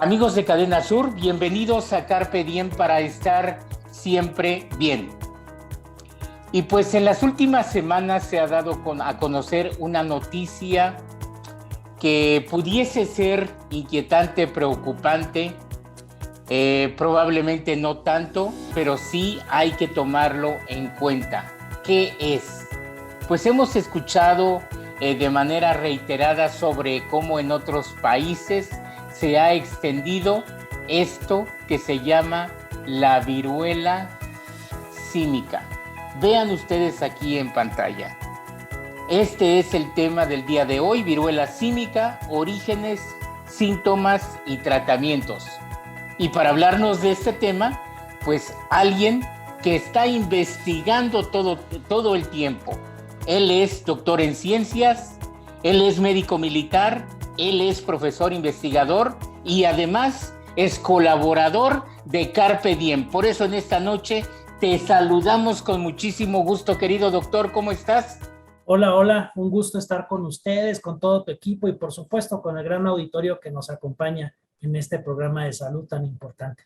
Amigos de Cadena Sur, bienvenidos a Carpe Diem para estar siempre bien. Y pues en las últimas semanas se ha dado a conocer una noticia que pudiese ser inquietante, preocupante, probablemente no tanto, pero sí hay que tomarlo en cuenta. ¿Qué es? Pues hemos escuchado de manera reiterada sobre cómo en otros países se ha extendido esto que se llama la viruela símica. Vean ustedes aquí en pantalla. Este es el tema del día de hoy, viruela símica, orígenes, síntomas y tratamientos. Y para hablarnos de este tema, pues alguien que está investigando todo el tiempo. Él es doctor en ciencias, él es médico militar, él es profesor investigador y además es colaborador de Carpe Diem. Por eso en esta noche te saludamos con muchísimo gusto, querido doctor. ¿Cómo estás? Hola, un gusto estar con ustedes, con todo tu equipo y por supuesto con el gran auditorio que nos acompaña en este programa de salud tan importante.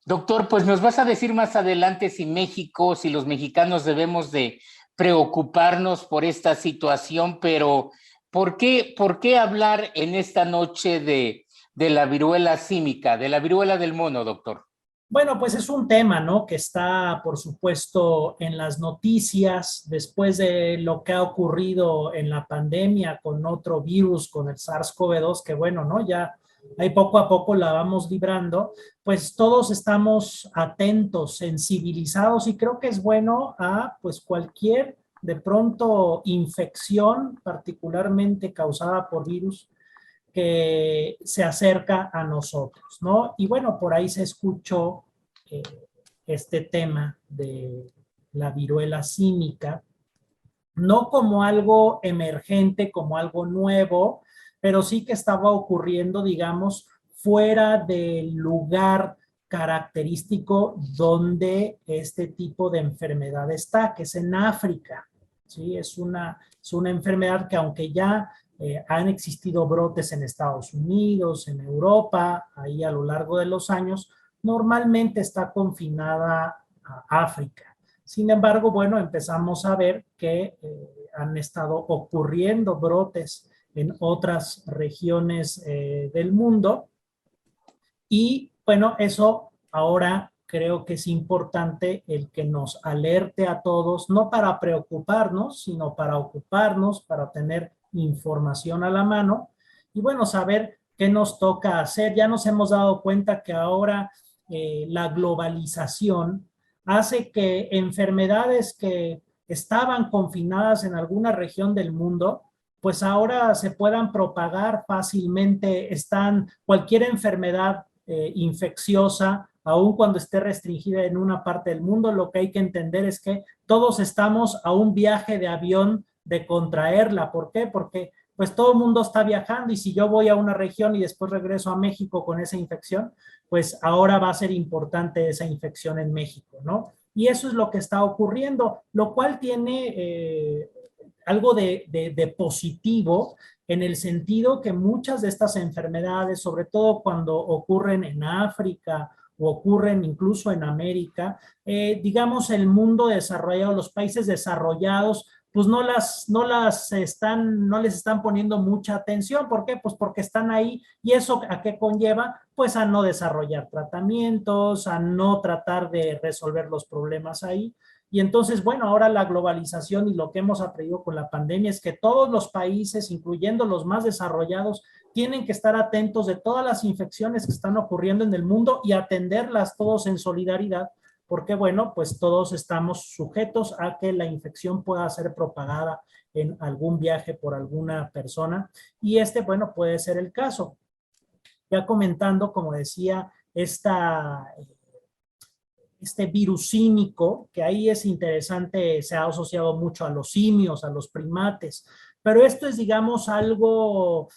Doctor, pues nos vas a decir más adelante si México, si los mexicanos debemos de preocuparnos por esta situación, pero ¿por qué hablar en esta noche de la viruela símica, de la viruela del mono, doctor? Bueno, pues es un tema, ¿no? Que está, por supuesto, en las noticias después de lo que ha ocurrido en la pandemia con otro virus, con el SARS-CoV-2, que bueno, ¿no? Ya ahí poco a poco la vamos librando, pues todos estamos atentos, sensibilizados y creo que es bueno a pues cualquier de pronto infección, particularmente causada por virus, que se acerca a nosotros, ¿no? Y bueno, por ahí se escuchó eh, este tema de la viruela símica, no como algo emergente, como algo nuevo, pero sí que estaba ocurriendo, digamos, fuera del lugar característico donde este tipo de enfermedad está, que es en África. ¿Sí? Es una enfermedad que aunque ya han existido brotes en Estados Unidos, en Europa, ahí a lo largo de los años, normalmente está confinada a África. Sin embargo, bueno, empezamos a ver que han estado ocurriendo brotes en otras regiones del mundo y bueno, eso ahora creo que es importante el que nos alerte a todos, no para preocuparnos, sino para ocuparnos, para tener información a la mano y bueno, saber qué nos toca hacer. Ya nos hemos dado cuenta que ahora la globalización hace que enfermedades que estaban confinadas en alguna región del mundo, pues ahora se puedan propagar fácilmente. Cualquier enfermedad infecciosa, aun cuando esté restringida en una parte del mundo, lo que hay que entender es que todos estamos a un viaje de avión de contraerla. ¿Por qué? Porque pues todo el mundo está viajando y si yo voy a una región y después regreso a México con esa infección, pues ahora va a ser importante esa infección en México, ¿no? Y eso es lo que está ocurriendo, lo cual tiene algo de positivo en el sentido que muchas de estas enfermedades, sobre todo cuando ocurren en África o ocurren incluso en América, digamos el mundo desarrollado, los países desarrollados, pues no les están poniendo mucha atención. ¿Por qué? Pues porque están ahí y eso ¿a qué conlleva? Pues a no desarrollar tratamientos, a no tratar de resolver los problemas ahí. Y entonces, bueno, ahora la globalización y lo que hemos aprendido con la pandemia es que todos los países, incluyendo los más desarrollados, tienen que estar atentos de todas las infecciones que están ocurriendo en el mundo y atenderlas todos en solidaridad, porque bueno, pues todos estamos sujetos a que la infección pueda ser propagada en algún viaje por alguna persona y bueno, puede ser el caso. Ya comentando, como decía, este virus símico, que ahí es interesante, se ha asociado mucho a los simios, a los primates, pero esto es, digamos, algo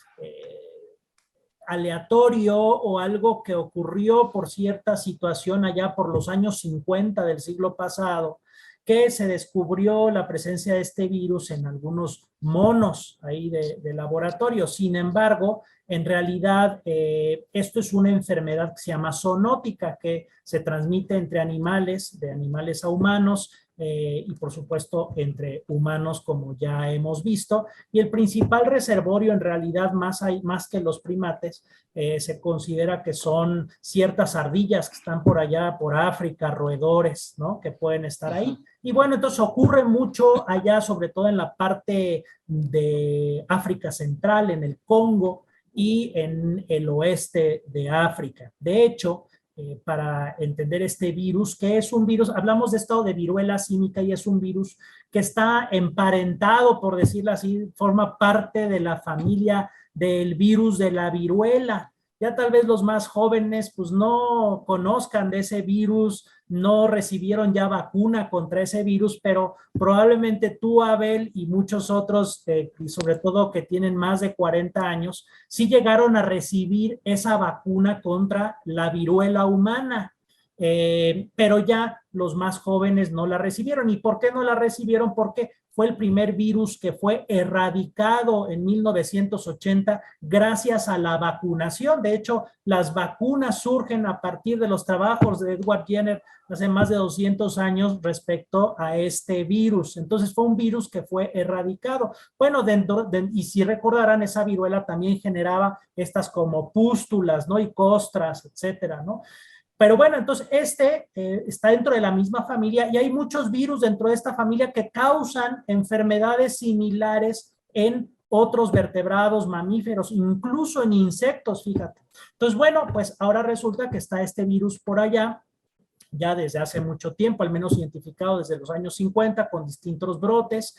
aleatorio o algo que ocurrió por cierta situación allá por los años 50 del siglo pasado, que se descubrió la presencia de este virus en algunos monos ahí de laboratorio. Sin embargo, en realidad, esto es una enfermedad que se llama zoonótica, que se transmite entre animales, de animales a humanos, y por supuesto entre humanos, como ya hemos visto. Y el principal reservorio, en realidad, más que los primates, se considera que son ciertas ardillas que están por allá, por África, roedores, ¿no? Que pueden estar ahí. Y bueno, entonces ocurre mucho allá, sobre todo en la parte de África Central, en el Congo, y en el oeste de África. De hecho, para entender este virus, que es un virus, hablamos de esto de viruela símica, y es un virus que está emparentado, por decirlo así, forma parte de la familia del virus de la viruela. Ya tal vez los más jóvenes pues no conozcan de ese virus, no recibieron ya vacuna contra ese virus, pero probablemente tú, Abel, y muchos otros, y sobre todo que tienen más de 40 años, sí llegaron a recibir esa vacuna contra la viruela humana. Pero ya los más jóvenes no la recibieron. ¿Y por qué no la recibieron? Porque fue el primer virus que fue erradicado en 1980 gracias a la vacunación. De hecho, las vacunas surgen a partir de los trabajos de Edward Jenner hace más de 200 años respecto a este virus. Entonces fue un virus que fue erradicado. Bueno, y si recordarán, esa viruela también generaba estas como pústulas, ¿no? Y costras, etcétera, ¿no? Pero bueno, entonces está dentro de la misma familia, y hay muchos virus dentro de esta familia que causan enfermedades similares en otros vertebrados, mamíferos, incluso en insectos, fíjate. Entonces, bueno, pues ahora resulta que está este virus por allá, ya desde hace mucho tiempo, al menos identificado desde los años 50, con distintos brotes.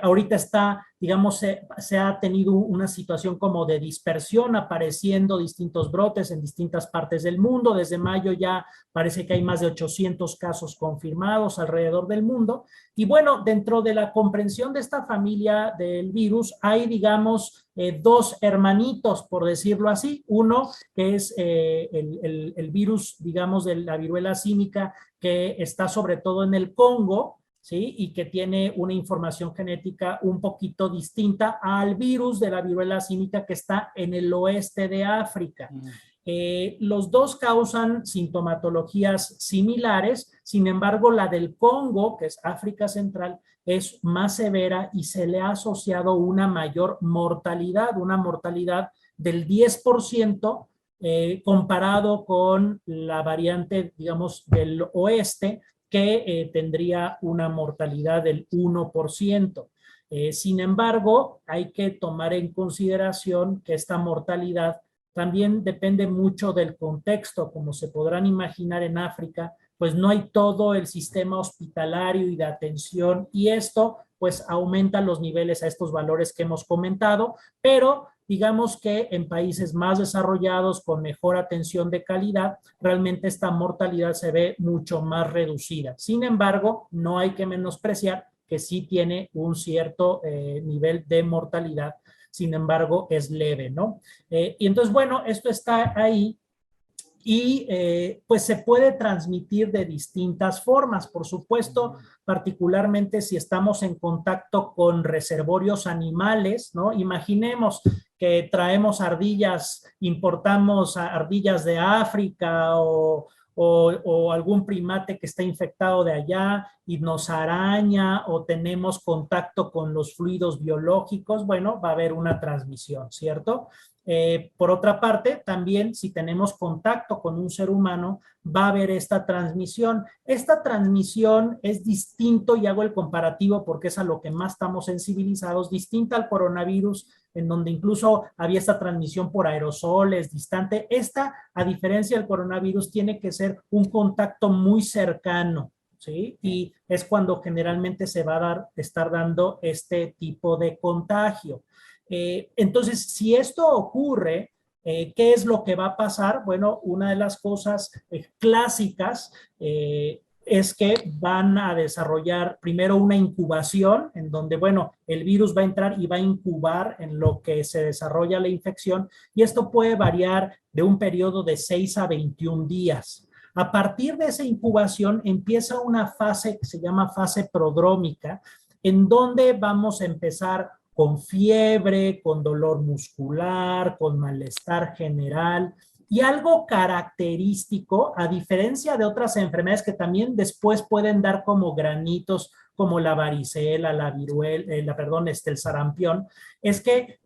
Ahorita está, digamos, se ha tenido una situación como de dispersión, apareciendo distintos brotes en distintas partes del mundo. Desde mayo ya parece que hay más de 800 casos confirmados alrededor del mundo. Y bueno, dentro de la comprensión de esta familia del virus hay, digamos, dos hermanitos, por decirlo así. Uno que es el virus, digamos, de la viruela símica, que está sobre todo en el Congo, ¿sí? Y que tiene una información genética un poquito distinta al virus de la viruela símica que está en el oeste de África. Los dos causan sintomatologías similares. Sin embargo, la del Congo, que es África Central, es más severa y se le ha asociado una mayor mortalidad, una mortalidad del 10%, comparado con la variante, digamos, del oeste, que tendría una mortalidad del 1%. Sin embargo, hay que tomar en consideración que esta mortalidad también depende mucho del contexto. Como se podrán imaginar, en África, pues no hay todo el sistema hospitalario y de atención, y esto pues aumenta los niveles a estos valores que hemos comentado, pero digamos que en países más desarrollados, con mejor atención de calidad, realmente esta mortalidad se ve mucho más reducida. Sin embargo, no hay que menospreciar que sí tiene un cierto nivel de mortalidad. Sin embargo, es leve, ¿no? Y entonces, bueno, esto está ahí, y pues se puede transmitir de distintas formas. Por supuesto, particularmente si estamos en contacto con reservorios animales, ¿no? Imaginemos que traemos ardillas, importamos ardillas de África o algún primate que está infectado de allá y nos araña, o tenemos contacto con los fluidos biológicos. Bueno, va a haber una transmisión, ¿cierto? Por otra parte, también si tenemos contacto con un ser humano, va a haber esta transmisión. Esta transmisión es distinto, y hago el comparativo porque es a lo que más estamos sensibilizados, distinta al coronavirus, en donde incluso había esta transmisión por aerosoles, distante. Esta, a diferencia del coronavirus, tiene que ser un contacto muy cercano, ¿sí? Y es cuando generalmente se va a estar dando este tipo de contagio. Entonces, si esto ocurre, ¿qué es lo que va a pasar? Bueno, una de las cosas clásicas es que van a desarrollar primero una incubación, en donde, bueno, el virus va a entrar y va a incubar en lo que se desarrolla la infección, y esto puede variar de un periodo de 6 a 21 días. A partir de esa incubación empieza una fase que se llama fase prodrómica, en donde vamos a empezar con fiebre, con dolor muscular, con malestar general. Y algo característico, a diferencia de otras enfermedades que también después pueden dar como granitos, como la varicela, la viruela, el sarampión, es que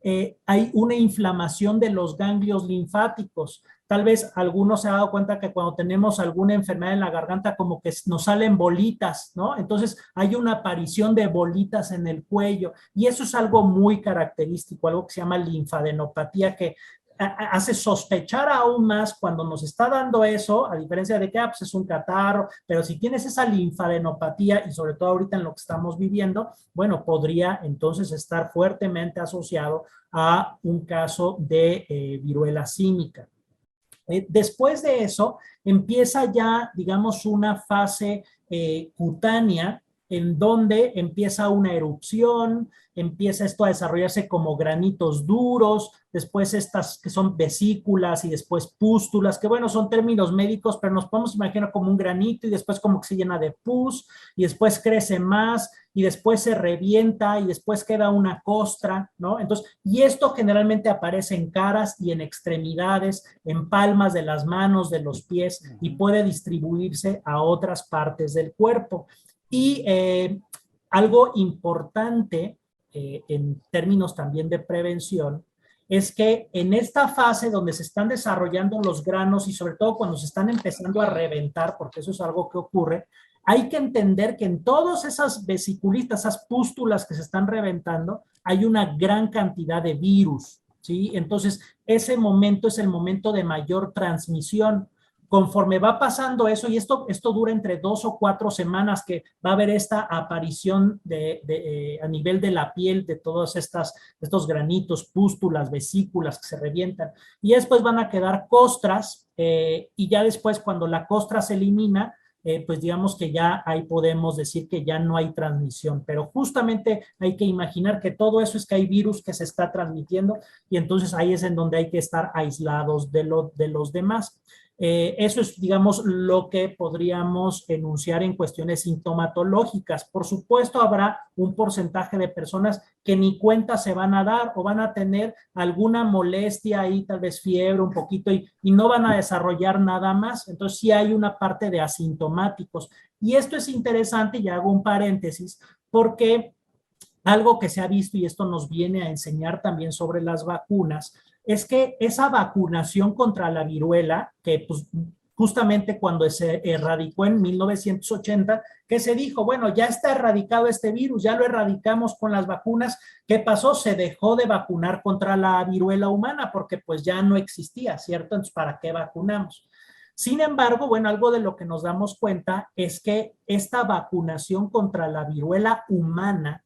hay una inflamación de los ganglios linfáticos. Tal vez algunos se han dado cuenta que cuando tenemos alguna enfermedad en la garganta, como que nos salen bolitas, ¿no? Entonces hay una aparición de bolitas en el cuello y eso es algo muy característico, algo que se llama linfadenopatía, que hace sospechar aún más cuando nos está dando eso, a diferencia de que pues es un catarro, pero si tienes esa linfadenopatía y sobre todo ahorita en lo que estamos viviendo, bueno, podría entonces estar fuertemente asociado a un caso de viruela símica. Después de eso, empieza ya, digamos, una fase cutánea en donde empieza una erupción, empieza esto a desarrollarse como granitos duros, después estas que son vesículas y después pústulas, que bueno, son términos médicos, pero nos podemos imaginar como un granito y después como que se llena de pus y después crece más y después se revienta y después queda una costra, ¿no? Entonces, y esto generalmente aparece en caras y en extremidades, en palmas de las manos, de los pies y puede distribuirse a otras partes del cuerpo. Y algo importante en términos también de prevención es que en esta fase donde se están desarrollando los granos y sobre todo cuando se están empezando a reventar, porque eso es algo que ocurre, hay que entender que en todas esas vesiculitas, esas pústulas que se están reventando, hay una gran cantidad de virus, ¿sí? Entonces, ese momento es el momento de mayor transmisión. Conforme va pasando eso, y esto dura entre 2 o 4 semanas, que va a haber esta aparición a nivel de la piel de todos estos granitos, pústulas, vesículas que se revientan, y después van a quedar costras, y ya después cuando la costra se elimina, pues digamos que ya ahí podemos decir que ya no hay transmisión, pero justamente hay que imaginar que todo eso es que hay virus que se está transmitiendo y entonces ahí es en donde hay que estar aislados de los demás. Eso es, digamos, lo que podríamos enunciar en cuestiones sintomatológicas. Por supuesto, habrá un porcentaje de personas que ni cuenta se van a dar o van a tener alguna molestia ahí, tal vez fiebre un poquito y no van a desarrollar nada más. Entonces, sí hay una parte de asintomáticos. Y esto es interesante, y hago un paréntesis, porque algo que se ha visto, y esto nos viene a enseñar también sobre las vacunas, es que esa vacunación contra la viruela, que pues justamente cuando se erradicó en 1980, que se dijo, bueno, ya está erradicado este virus, ya lo erradicamos con las vacunas. ¿Qué pasó? Se dejó de vacunar contra la viruela humana porque pues ya no existía, ¿cierto? Entonces, ¿para qué vacunamos? Sin embargo, bueno, algo de lo que nos damos cuenta es que esta vacunación contra la viruela humana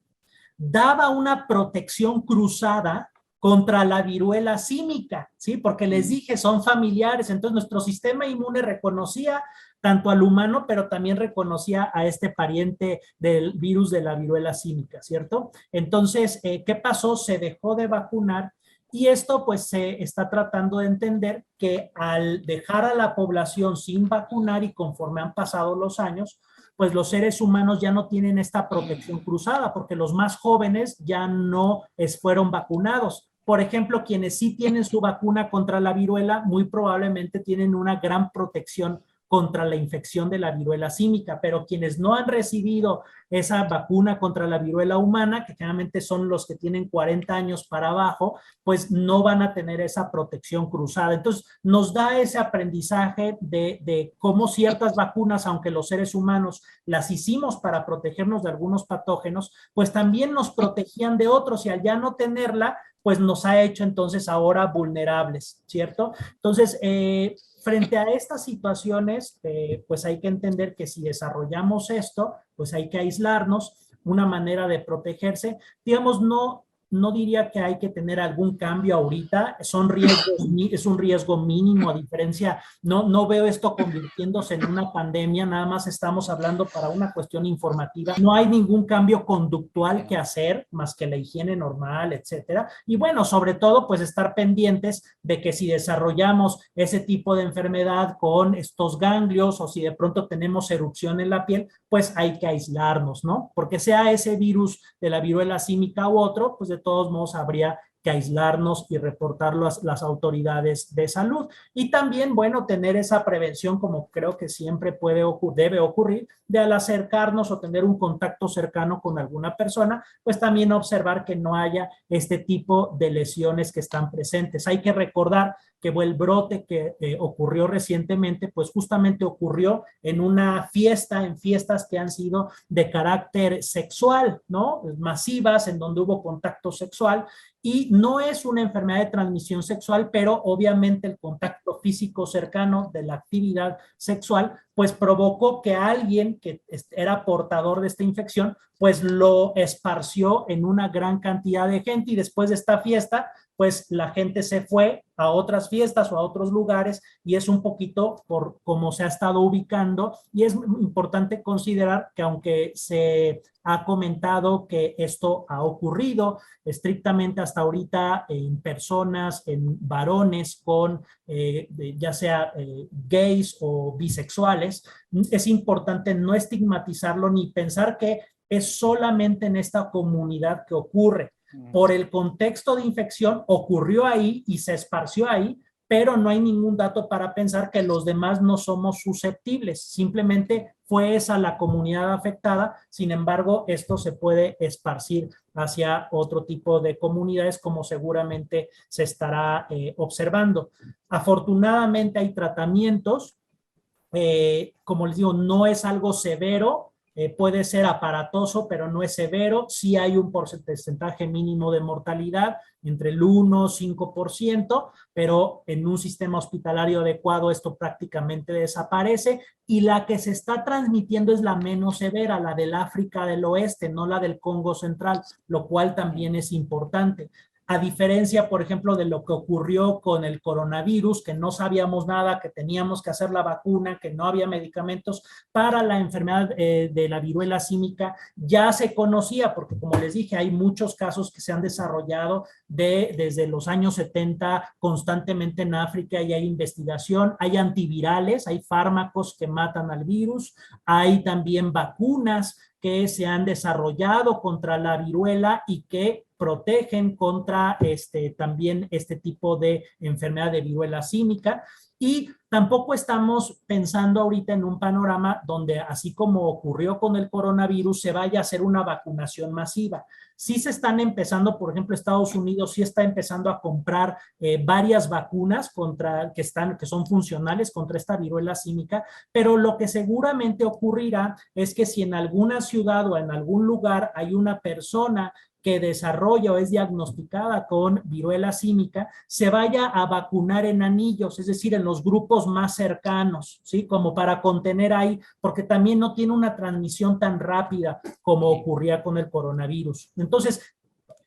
daba una protección cruzada contra la viruela símica, ¿sí? Porque les dije, son familiares, entonces nuestro sistema inmune reconocía tanto al humano, pero también reconocía a este pariente del virus de la viruela símica, ¿cierto? Entonces, ¿qué pasó? Se dejó de vacunar y esto pues se está tratando de entender que al dejar a la población sin vacunar y conforme han pasado los años, pues los seres humanos ya no tienen esta protección cruzada porque los más jóvenes ya no fueron vacunados. Por ejemplo, quienes sí tienen su vacuna contra la viruela, muy probablemente tienen una gran protección contra la infección de la viruela símica, pero quienes no han recibido esa vacuna contra la viruela humana, que generalmente son los que tienen 40 años para abajo, pues no van a tener esa protección cruzada. Entonces, nos da ese aprendizaje de cómo ciertas vacunas, aunque los seres humanos las hicimos para protegernos de algunos patógenos, pues también nos protegían de otros y al ya no tenerla, pues nos ha hecho entonces ahora vulnerables, ¿cierto? Entonces, frente a estas situaciones, pues hay que entender que si desarrollamos esto, pues hay que aislarnos, una manera de protegerse. Digamos, no diría que hay que tener algún cambio ahorita, son riesgos, es un riesgo mínimo, a diferencia, no veo esto convirtiéndose en una pandemia, nada más estamos hablando para una cuestión informativa, no hay ningún cambio conductual que hacer, más que la higiene normal, etcétera, y bueno, sobre todo, pues estar pendientes de que si desarrollamos ese tipo de enfermedad con estos ganglios, o si de pronto tenemos erupción en la piel, pues hay que aislarnos, ¿no? Porque sea ese virus de la viruela símica u otro, pues de de todos modos habría que aislarnos y reportarlo a las autoridades de salud. Y también, bueno, tener esa prevención, como creo que siempre debe ocurrir, de al acercarnos o tener un contacto cercano con alguna persona, pues también observar que no haya este tipo de lesiones que están presentes. Hay que recordar que el brote que ocurrió recientemente, pues justamente ocurrió en una fiesta, en fiestas que han sido de carácter sexual, ¿no? Masivas, en donde hubo contacto sexual, y no es una enfermedad de transmisión sexual, pero obviamente el contacto físico cercano de la actividad sexual, pues provocó que alguien que era portador de esta infección, pues lo esparció en una gran cantidad de gente, y después de esta fiesta, pues la gente se fue a otras fiestas o a otros lugares, y es un poquito por cómo se ha estado ubicando. Y es importante considerar que aunque se ha comentado que esto ha ocurrido estrictamente hasta ahorita en personas, en varones con ya sea gays o bisexuales, es importante no estigmatizarlo ni pensar que es solamente en esta comunidad que ocurre. Por el contexto de infección ocurrió ahí y se esparció ahí, pero no hay ningún dato para pensar que los demás no somos susceptibles. Simplemente fue esa la comunidad afectada. Sin embargo, esto se puede esparcir hacia otro tipo de comunidades, como seguramente se estará observando. Afortunadamente hay tratamientos. Como les digo, no es algo severo. Puede ser aparatoso, pero no es severo. Sí hay un porcentaje mínimo de mortalidad, entre el 1 y 5%, pero en un sistema hospitalario adecuado esto prácticamente desaparece. Y la que se está transmitiendo es la menos severa, la del África del Oeste, no la del Congo Central, lo cual también es importante. A diferencia, por ejemplo, de lo que ocurrió con el coronavirus, que no sabíamos nada, que teníamos que hacer la vacuna, que no había medicamentos para la enfermedad de la viruela símica, ya se conocía, porque como les dije, hay muchos casos que se han desarrollado desde los años 70 constantemente en África, y hay investigación, hay antivirales, hay fármacos que matan al virus, hay también vacunas que se han desarrollado contra la viruela y que protegen contra también este tipo de enfermedad de viruela símica. Y tampoco estamos pensando ahorita en un panorama donde, así como ocurrió con el coronavirus, se vaya a hacer una vacunación masiva. Sí se están empezando, por ejemplo, Estados Unidos sí está empezando a comprar varias vacunas que son funcionales contra esta viruela símica, pero lo que seguramente ocurrirá es que si en alguna ciudad o en algún lugar hay una persona que desarrolla o es diagnosticada con viruela símica, se vaya a vacunar en anillos, es decir, en los grupos más cercanos, ¿sí? Como para contener ahí, porque también no tiene una transmisión tan rápida como ocurría con el coronavirus. Entonces,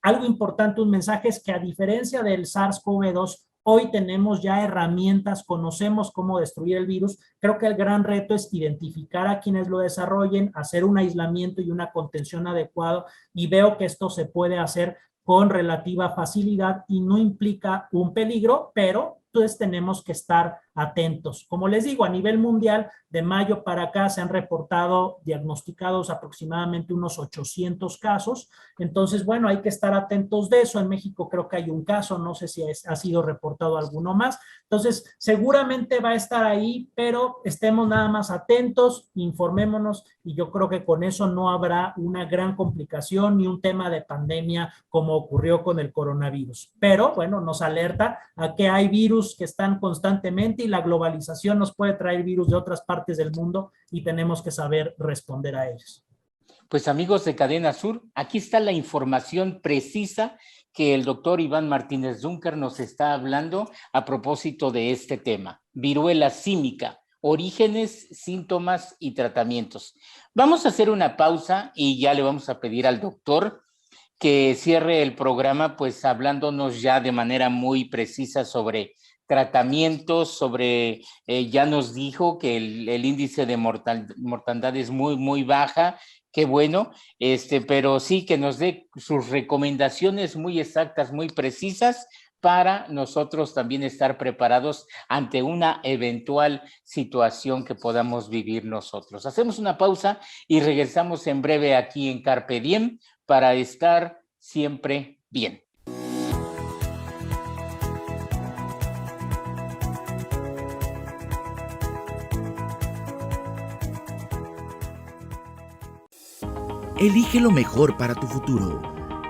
algo importante, un mensaje es que a diferencia del SARS-CoV-2, hoy tenemos ya herramientas, conocemos cómo destruir el virus. Creo que el gran reto es identificar a quienes lo desarrollen, hacer un aislamiento y una contención adecuado, y veo que esto se puede hacer con relativa facilidad y no implica un peligro, pero entonces tenemos que estar atentos. Como les digo, a nivel mundial, de mayo para acá se han reportado diagnosticados aproximadamente unos 800 casos. Entonces, bueno, hay que estar atentos de eso. En México creo que hay un caso, no sé si ha sido reportado alguno más. Entonces, seguramente va a estar ahí, pero estemos nada más atentos, informémonos, y yo creo que con eso no habrá una gran complicación ni un tema de pandemia como ocurrió con el coronavirus. Pero, bueno, nos alerta a que hay virus que están constantemente, y la globalización nos puede traer virus de otras partes del mundo, y tenemos que saber responder a ellos. Pues amigos de Cadena Sur, aquí está la información precisa que el doctor Iván Martínez Zúñiga nos está hablando a propósito de este tema, viruela símica, orígenes, síntomas y tratamientos. Vamos a hacer una pausa y ya le vamos a pedir al doctor que cierre el programa, pues hablándonos ya de manera muy precisa sobre tratamientos, sobre, ya nos dijo que el índice de mortandad es muy, muy baja. Qué bueno, pero sí que nos dé sus recomendaciones muy exactas, muy precisas, para nosotros también estar preparados ante una eventual situación que podamos vivir nosotros. Hacemos una pausa y regresamos en breve aquí en Carpe Diem para estar siempre bien. Elige lo mejor para tu futuro.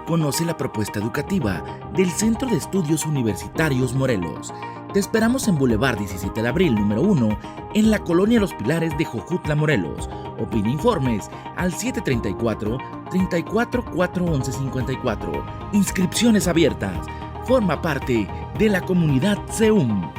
Conoce la propuesta educativa del Centro de Estudios Universitarios Morelos. Te esperamos en Boulevard 17 de Abril, número 1, en la Colonia Los Pilares de Jojutla, Morelos. O pide informes al 734-34-411-54. Inscripciones abiertas. Forma parte de la comunidad CEUM.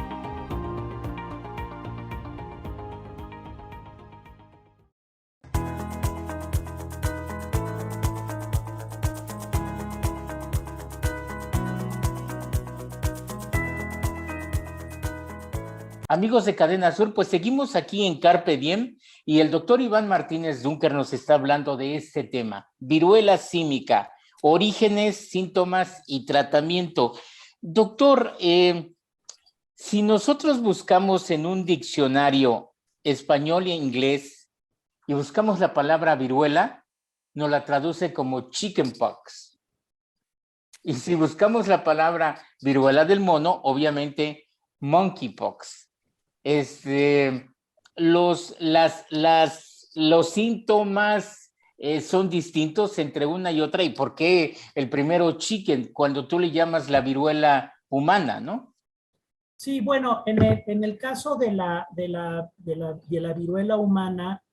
Amigos de Cadena Sur, pues seguimos aquí en Carpe Diem y el doctor Iván Martínez Dunker nos está hablando de este tema, viruela símica, orígenes, síntomas y tratamiento. Doctor, si nosotros buscamos en un diccionario español e inglés y buscamos la palabra viruela, nos la traduce como chickenpox. Y si buscamos la palabra viruela del mono, obviamente monkeypox. Los síntomas son distintos entre una y otra. ¿Y por qué el primero chicken cuando tú le llamas la viruela humana, no? Sí, bueno, en el caso de la viruela humana,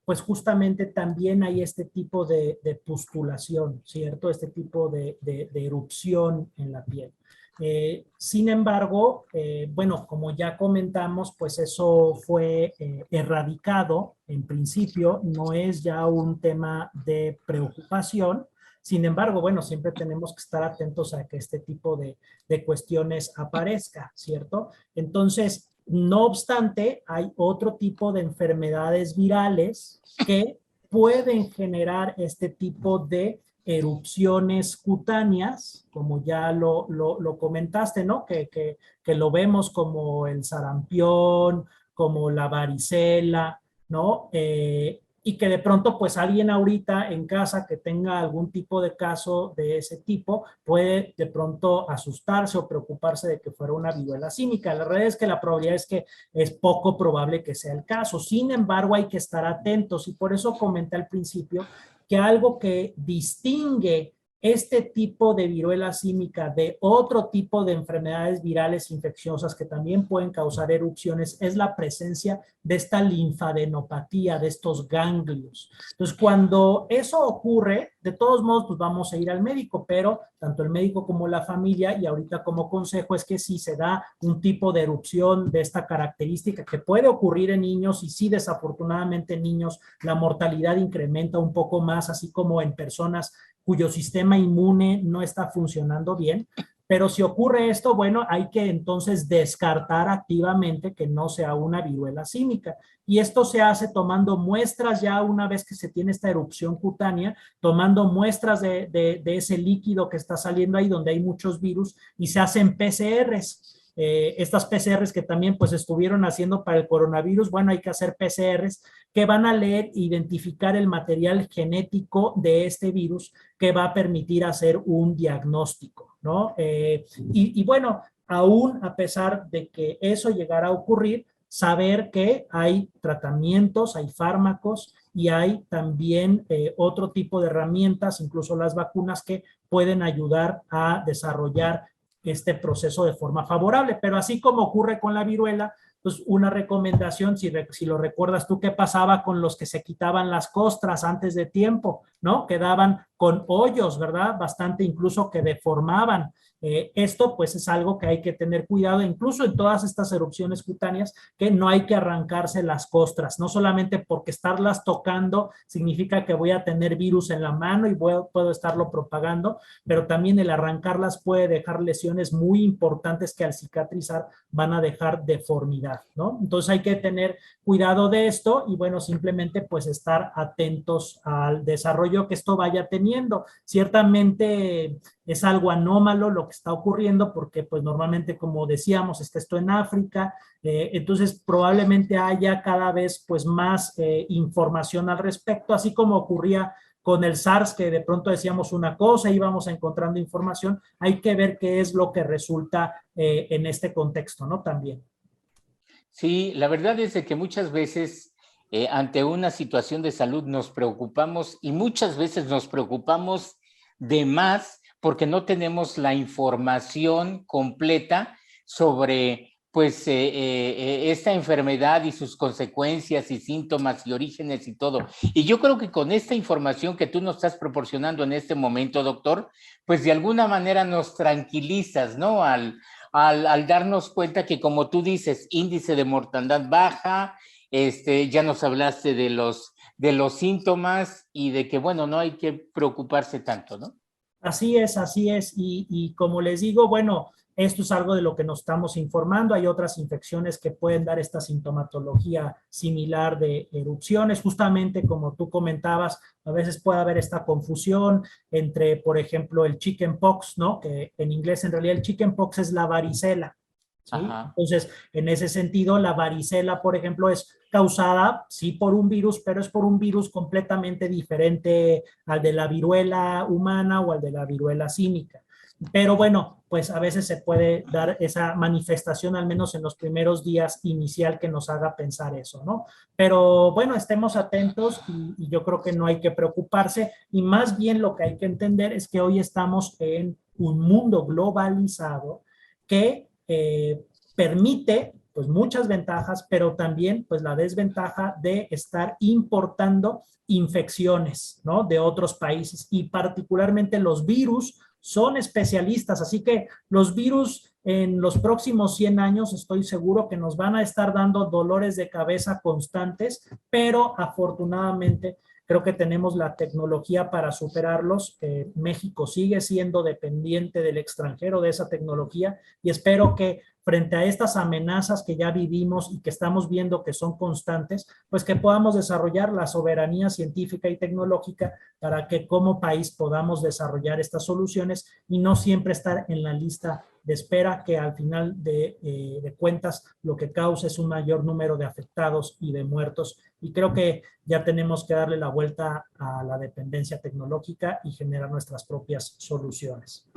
pues justamente también hay este tipo de pustulación, ¿cierto? Este tipo de erupción en la piel. Sin embargo, bueno, como ya comentamos, pues eso fue erradicado en principio, no es ya un tema de preocupación. Sin embargo, bueno, siempre tenemos que estar atentos a que este tipo de cuestiones aparezca, ¿cierto? Entonces, no obstante, hay otro tipo de enfermedades virales que pueden generar este tipo de erupciones cutáneas, como ya lo comentaste, ¿no? Que lo vemos como el sarampión, como la varicela, ¿no? Y que de pronto pues alguien ahorita en casa que tenga algún tipo de caso de ese tipo puede de pronto asustarse o preocuparse de que fuera una viruela símica. La realidad es que la probabilidad es que es poco probable que sea el caso. Sin embargo, hay que estar atentos y por eso comenté al principio que algo que distingue este tipo de viruela símica de otro tipo de enfermedades virales infecciosas que también pueden causar erupciones es la presencia de esta linfadenopatía, de estos ganglios. Entonces, cuando eso ocurre, de todos modos, pues vamos a ir al médico, pero tanto el médico como la familia, y ahorita como consejo, es que si se da un tipo de erupción de esta característica que puede ocurrir en niños, y sí, desafortunadamente en niños la mortalidad incrementa un poco más, así como en personas cuyo sistema inmune no está funcionando bien. Pero si ocurre esto, bueno, hay que entonces descartar activamente que no sea una viruela símica. Y esto se hace tomando muestras ya una vez que se tiene esta erupción cutánea, tomando muestras de ese líquido que está saliendo ahí donde hay muchos virus y se hacen PCRs. Estas PCRs que también pues estuvieron haciendo para el coronavirus, bueno, hay que hacer PCRs que van a leer e identificar el material genético de este virus que va a permitir hacer un diagnóstico, ¿no? Y bueno, aún a pesar de que eso llegara a ocurrir, saber que hay tratamientos, hay fármacos y hay también otro tipo de herramientas, incluso las vacunas que pueden ayudar a desarrollar este proceso de forma favorable. Pero así como ocurre con la viruela, pues una recomendación, si lo recuerdas tú, ¿qué pasaba con los que se quitaban las costras antes de tiempo? ¿No? Quedaban con hoyos, ¿verdad? Bastante incluso que deformaban. Esto pues es algo que hay que tener cuidado, incluso en todas estas erupciones cutáneas, que no hay que arrancarse las costras, no solamente porque estarlas tocando significa que voy a tener virus en la mano y puedo estarlo propagando, pero también el arrancarlas puede dejar lesiones muy importantes que al cicatrizar van a dejar deformidad, ¿no? Entonces hay que tener cuidado de esto y bueno, simplemente pues estar atentos al desarrollo que esto vaya teniendo. Ciertamente es algo anómalo lo que está ocurriendo porque pues normalmente, como decíamos, está esto en África, entonces probablemente haya cada vez pues más información al respecto, así como ocurría con el SARS, que de pronto decíamos una cosa, íbamos encontrando información, hay que ver qué es lo que resulta en este contexto, ¿no? También. Sí, la verdad es de que muchas veces ante una situación de salud nos preocupamos y muchas veces nos preocupamos de más porque no tenemos la información completa sobre pues esta enfermedad y sus consecuencias y síntomas y orígenes y todo. Y yo creo que con esta información que tú nos estás proporcionando en este momento, doctor, pues de alguna manera nos tranquilizas, ¿no? Al darnos cuenta que, como tú dices, índice de mortandad baja, ya nos hablaste de los síntomas y de que, bueno, no hay que preocuparse tanto, ¿no? Así es, así es. Y como les digo, bueno, esto es algo de lo que nos estamos informando. Hay otras infecciones que pueden dar esta sintomatología similar de erupciones. Justamente como tú comentabas, a veces puede haber esta confusión entre, por ejemplo, el chickenpox, ¿no? Que en inglés en realidad el chickenpox es la varicela. ¿Sí? Entonces, en ese sentido, la varicela, por ejemplo, es causada, sí, por un virus, pero es por un virus completamente diferente al de la viruela humana o al de la viruela símica. Pero bueno, pues a veces se puede dar esa manifestación, al menos en los primeros días inicial, que nos haga pensar eso, ¿no? Pero bueno, estemos atentos y yo creo que no hay que preocuparse, y más bien lo que hay que entender es que hoy estamos en un mundo globalizado que permite pues muchas ventajas, pero también pues la desventaja de estar importando infecciones, ¿no? De otros países, y particularmente los virus son especialistas, así que los virus en los próximos 100 años estoy seguro que nos van a estar dando dolores de cabeza constantes, pero afortunadamente creo que tenemos la tecnología para superarlos. México sigue siendo dependiente del extranjero de esa tecnología, y espero que frente a estas amenazas que ya vivimos y que estamos viendo que son constantes, pues que podamos desarrollar la soberanía científica y tecnológica para que como país podamos desarrollar estas soluciones y no siempre estar en la lista de espera, que al final de cuentas lo que causa es un mayor número de afectados y de muertos. Y creo que ya tenemos que darle la vuelta a la dependencia tecnológica y generar nuestras propias soluciones.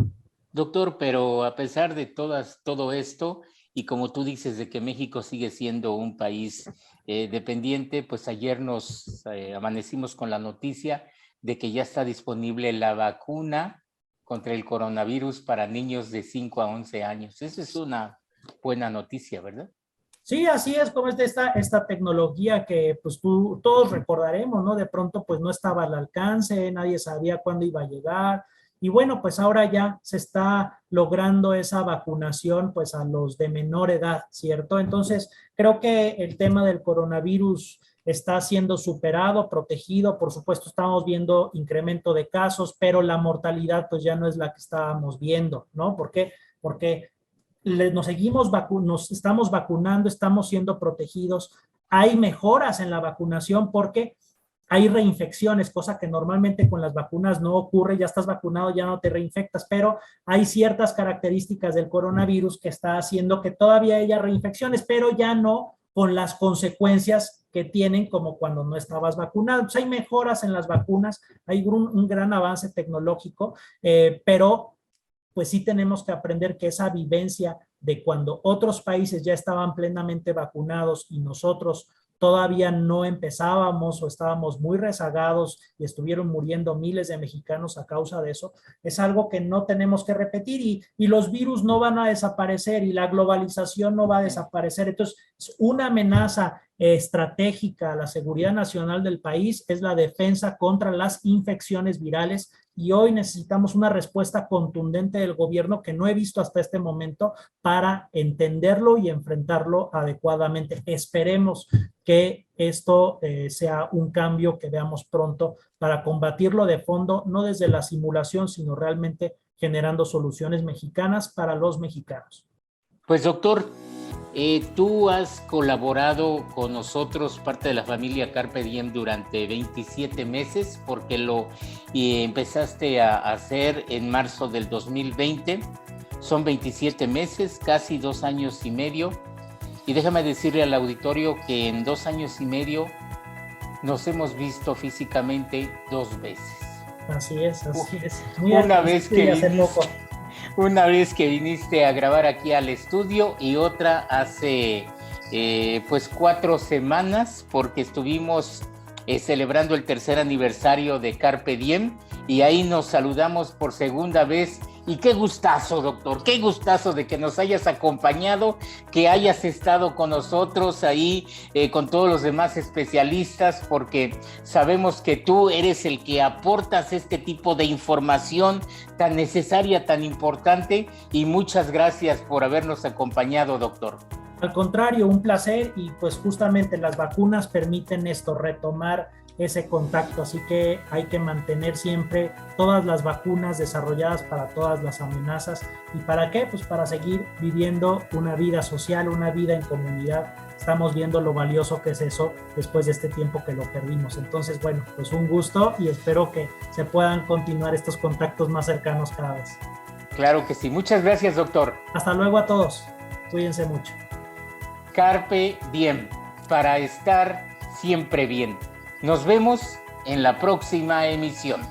Doctor, pero a pesar de todo esto, y como tú dices de que México sigue siendo un país dependiente, pues ayer nos amanecimos con la noticia de que ya está disponible la vacuna contra el coronavirus para niños de 5 a 11 años. Esa es una buena noticia, ¿verdad? Sí, así es, como esta tecnología que pues todos recordaremos, ¿no? De pronto pues no estaba al alcance, nadie sabía cuándo iba a llegar. Y bueno, pues ahora ya se está logrando esa vacunación pues a los de menor edad, ¿cierto? Entonces, creo que el tema del coronavirus está siendo superado, protegido. Por supuesto, estamos viendo incremento de casos, pero la mortalidad pues ya no es la que estábamos viendo, ¿no? ¿Por qué? Porque nos estamos vacunando, estamos siendo protegidos. Hay mejoras en la vacunación porque hay reinfecciones, cosa que normalmente con las vacunas no ocurre. Ya estás vacunado, ya no te reinfectas, pero hay ciertas características del coronavirus que está haciendo que todavía haya reinfecciones, pero ya no con las consecuencias que tienen como cuando no estabas vacunado. Entonces, hay mejoras en las vacunas, hay un gran avance tecnológico, pero pues sí tenemos que aprender que esa vivencia de cuando otros países ya estaban plenamente vacunados y nosotros todavía no empezábamos o estábamos muy rezagados y estuvieron muriendo miles de mexicanos a causa de eso, es algo que no tenemos que repetir, y los virus no van a desaparecer y la globalización no va a desaparecer. Entonces, una amenaza estratégica a la seguridad nacional del país es la defensa contra las infecciones virales, y hoy necesitamos una respuesta contundente del gobierno que no he visto hasta este momento para entenderlo y enfrentarlo adecuadamente. Esperemos que esto sea un cambio que veamos pronto para combatirlo de fondo, no desde la simulación, sino realmente generando soluciones mexicanas para los mexicanos. Pues doctor, tú has colaborado con nosotros, parte de la familia Carpe Diem, durante 27 meses, porque lo empezaste a hacer en marzo del 2020. Son 27 meses, casi 2 años y medio. Y déjame decirle al auditorio que en 2 años y medio nos hemos visto físicamente 2 veces. Así es, así es. Una vez que viniste a grabar aquí al estudio y otra hace pues 4 semanas, porque estuvimos celebrando el 3er aniversario de Carpe Diem y ahí nos saludamos por segunda vez. Y qué gustazo, doctor, qué gustazo de que nos hayas acompañado, que hayas estado con nosotros ahí, con todos los demás especialistas, porque sabemos que tú eres el que aportas este tipo de información tan necesaria, tan importante, y muchas gracias por habernos acompañado, doctor. Al contrario, un placer, y pues justamente las vacunas permiten esto, retomar ese contacto, así que hay que mantener siempre todas las vacunas desarrolladas para todas las amenazas. ¿Y para qué? Pues para seguir viviendo una vida social, una vida en comunidad. Estamos viendo lo valioso que es eso después de este tiempo que lo perdimos. Entonces, bueno, pues un gusto y espero que se puedan continuar estos contactos más cercanos cada vez. Claro que sí. Muchas gracias, doctor. Hasta luego a todos. Cuídense mucho. Carpe Diem, para estar siempre bien. Nos vemos en la próxima emisión.